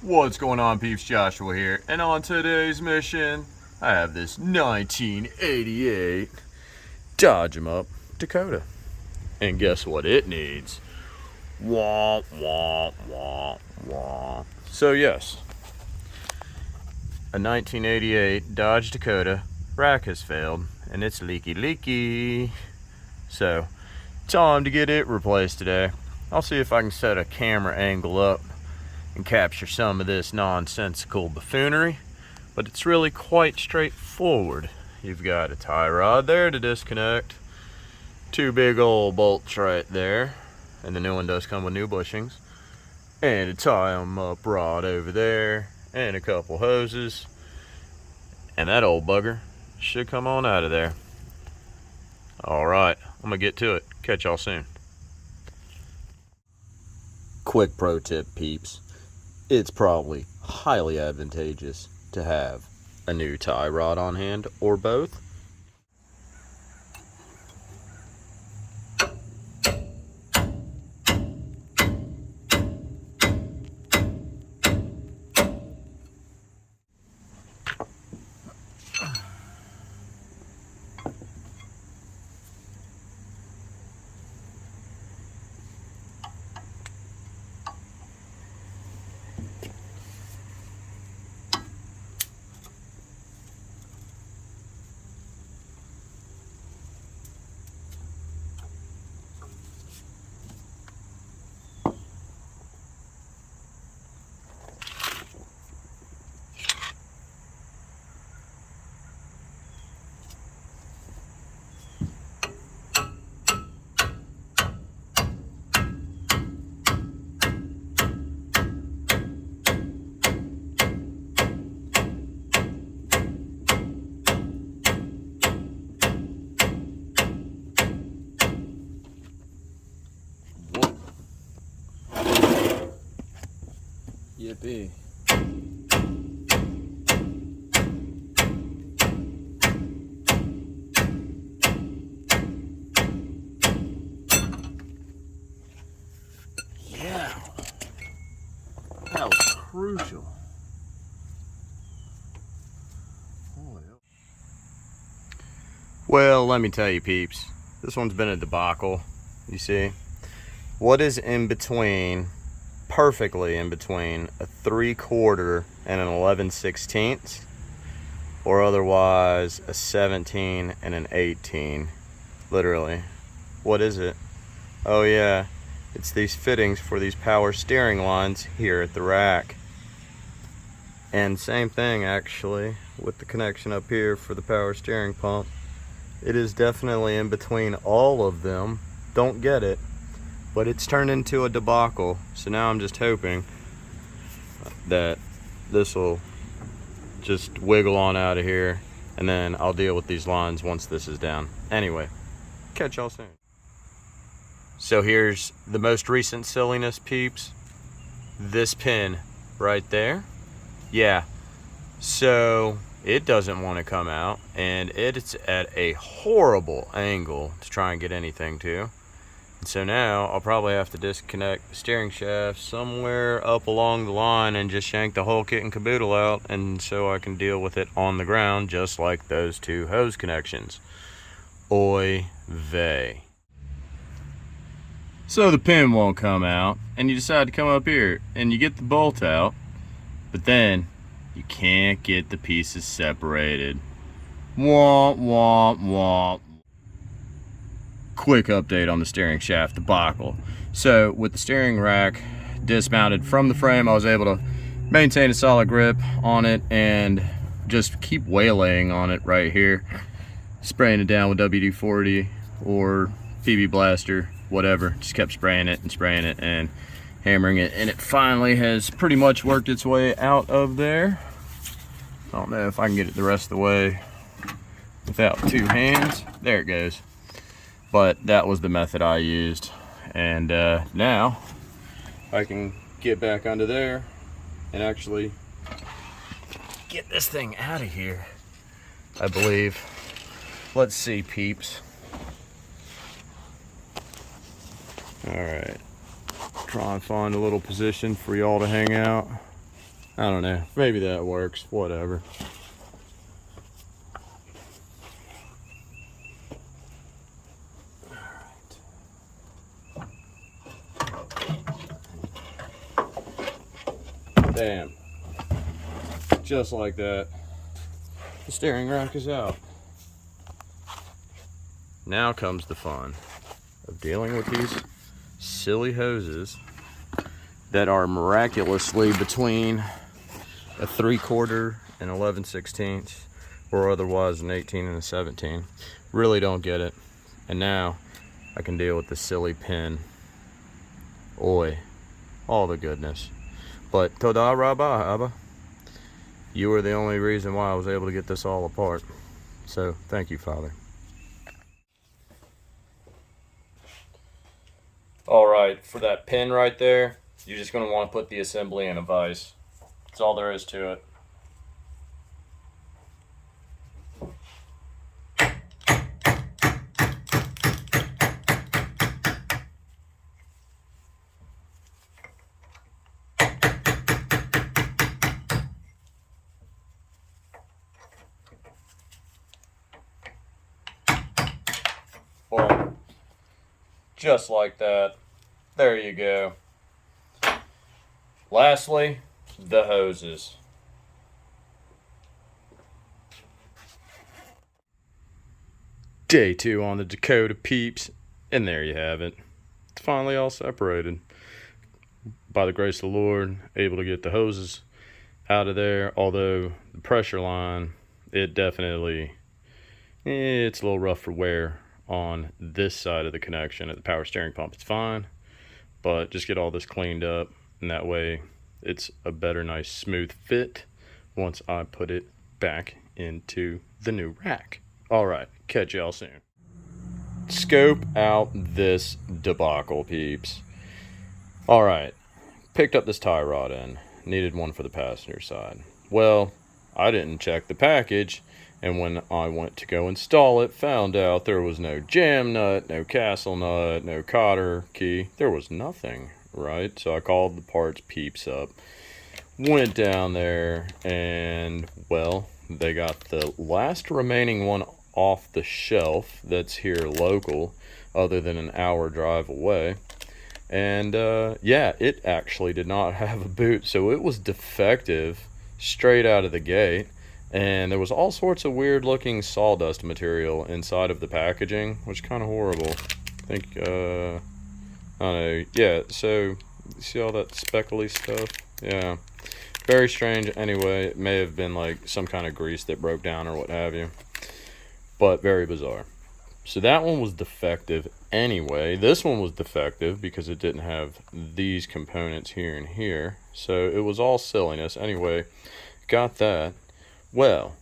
What's going on, peeps? Joshua here, and on today's mission, I have this 1988 Dodge Dakota. And guess what it needs? Wah, wah, wah, wah. So yes, a 1988 Dodge Dakota rack has failed, and it's leaky. So, time to get it replaced today. I'll see if I can set a camera angle up and capture some of this nonsensical buffoonery, but it's really quite straightforward. You've got a tie rod there to disconnect, two big old bolts right there, and the new one does come with new bushings, and a tie 'em up rod over there, and a couple hoses, and that old bugger should come on out of there. Alright, I'm gonna get to it. Catch y'all soon. Quick pro tip, peeps. It's probably highly advantageous to have a new tie rod on hand, or both. Yippee. Yeah, that was crucial. Well, let me tell you, peeps, this one's been a debacle. You see, what is in between, perfectly in between, a 3/4 and an 11/16, or otherwise a 17 and an 18? Literally, what is it? Oh yeah, it's these fittings for these power steering lines here at the rack. And same thing actually with the connection up here for the power steering pump. It is definitely in between all of them. Don't get it, but it's turned into a debacle. So now I'm just hoping that this will just wiggle on out of here, and then I'll deal with these lines once this is down. Anyway, catch y'all soon. So here's the most recent silliness, peeps. This pin right there. Yeah, so it doesn't want to come out, and it's at a horrible angle to try and get anything to. And so now I'll probably have to disconnect the steering shaft somewhere up along the line and just yank the whole kit and caboodle out, and so I can deal with it on the ground just like those two hose connections. Oy vey. So the pin won't come out, and you decide to come up here and you get the bolt out, but then you can't get the pieces separated. Womp, womp, womp. Quick update on the steering shaft debacle. So with the steering rack dismounted from the frame, I was able to maintain a solid grip on it and just keep waylaying on it right here, spraying it down with WD-40 or PB Blaster, whatever. Just kept spraying it and hammering it, and it finally has pretty much worked its way out of there. I don't know if I can get it the rest of the way without two hands. There it goes. But that was the method I used, and now I can get back under there and actually get this thing out of here, I believe. Let's see, peeps. All right, try and find a little position for y'all to hang out. I don't know, maybe that works, whatever. Damn. Just like that, the steering rack is out. Now comes the fun of dealing with these silly hoses that are miraculously between a 3/4 and 11/16, or otherwise an 18 and a 17. Really don't get it. And now I can deal with the silly pin. Oi, all the goodness. But toda rabba, Abba. You were the only reason why I was able to get this all apart. So thank you, Father. All right, for that pin right there, you're just going to want to put the assembly in a vise. That's all there is to it. Boom. Just like that. There you go. Lastly, the hoses. Day 2 on the Dakota peeps, and there you have it. It's finally all separated. By the grace of the Lord, able to get the hoses out of there, although the pressure line, it definitely, it's a little rough for wear on this side of the connection at the power steering pump. It's fine, but just get all this cleaned up, and that way it's a better, nice, smooth fit once I put it back into the new rack. All right, catch y'all soon. Scope out this debacle, peeps. All right, picked up this tie rod end. Needed one for the passenger side. Well, I didn't check the package, and when I went to go install it, found out there was no jam nut, no castle nut, no cotter key. There was nothing, right? So I called the parts peeps up, went down there, and, well, they got the last remaining one off the shelf that's here local, other than an hour drive away. And yeah, it actually did not have a boot, so it was defective straight out of the gate. And there was all sorts of weird looking sawdust material inside of the packaging, which is kind of horrible. I think I don't know, yeah, so you see all that speckly stuff? Yeah, very strange. Anyway, it may have been like some kind of grease that broke down or what have you, but very bizarre. So that one was defective anyway. This one was defective because it didn't have these components here and here. So it was all silliness. Anyway, got that. Well,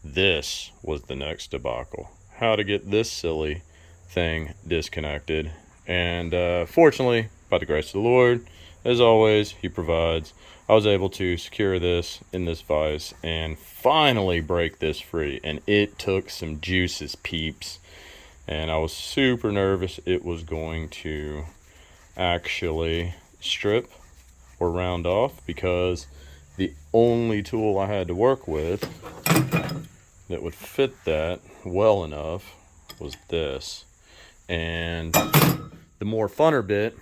this was the next debacle. How to get this silly thing disconnected. And fortunately, by the grace of the Lord, as always, He provides. I was able to secure this in this vise and finally break this free. And it took some juices, peeps. And I was super nervous it was going to actually strip or round off, because the only tool I had to work with that would fit that well enough was this. And the more funner bit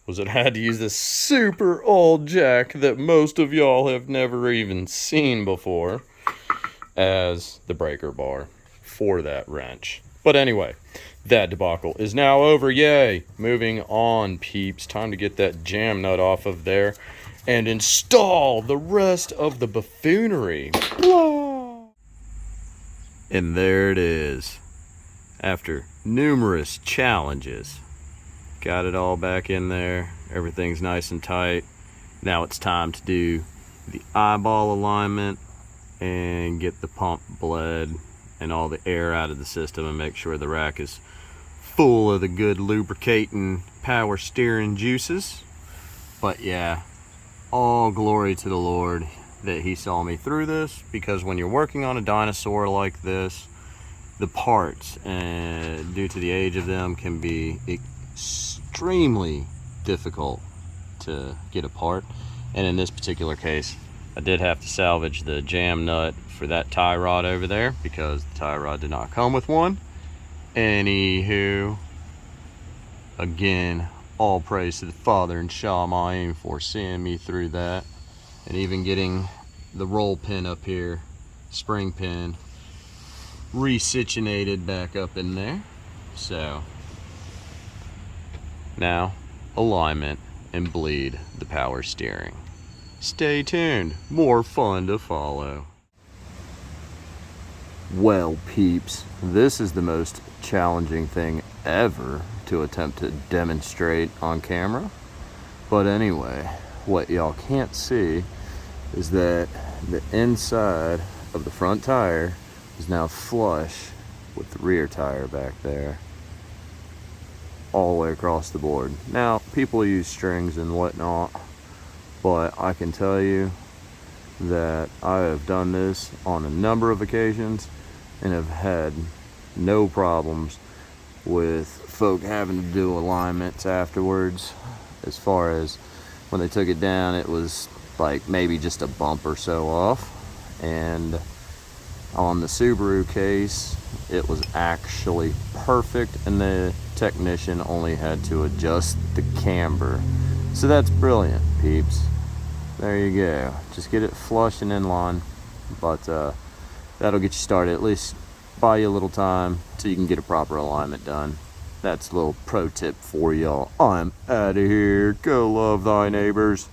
was it had to use this super old jack that most of y'all have never even seen before as the breaker bar for that wrench. But anyway, that debacle is now over. Yay! Moving on, peeps. Time to get that jam nut off of there and install the rest of the buffoonery. And there it is. After numerous challenges, got it all back in there. Everything's nice and tight. Now it's time to do the eyeball alignment and get the pump bled and all the air out of the system and make sure the rack is full of the good lubricating power steering juices. But yeah, all glory to the Lord that He saw me through this, because when you're working on a dinosaur like this, the parts, due to the age of them, can be extremely difficult to get apart. And in this particular case, I did have to salvage the jam nut for that tie rod over there because the tie rod did not come with one. Anywho, again, all praise to the Father and Shamayim for seeing me through that, and even getting the roll pin up here, spring pin, resituated back up in there. So now alignment and bleed the power steering. Stay tuned, more fun to follow. Well, peeps, this is the most challenging thing ever to attempt to demonstrate on camera. But anyway, what y'all can't see is that the inside of the front tire is now flush with the rear tire back there, all the way across the board. Now, people use strings and whatnot, but I can tell you that I have done this on a number of occasions and have had no problems with folk having to do alignments afterwards. As far as when they took it down, it was like maybe just a bump or so off, and on the Subaru case it was actually perfect, and the technician only had to adjust the camber. So that's brilliant, peeps. There you go. Just get it flush and in line, but that'll get you started. At least buy you a little time so you can get a proper alignment done. That's a little pro tip for y'all. I'm out of here. Go love thy neighbors.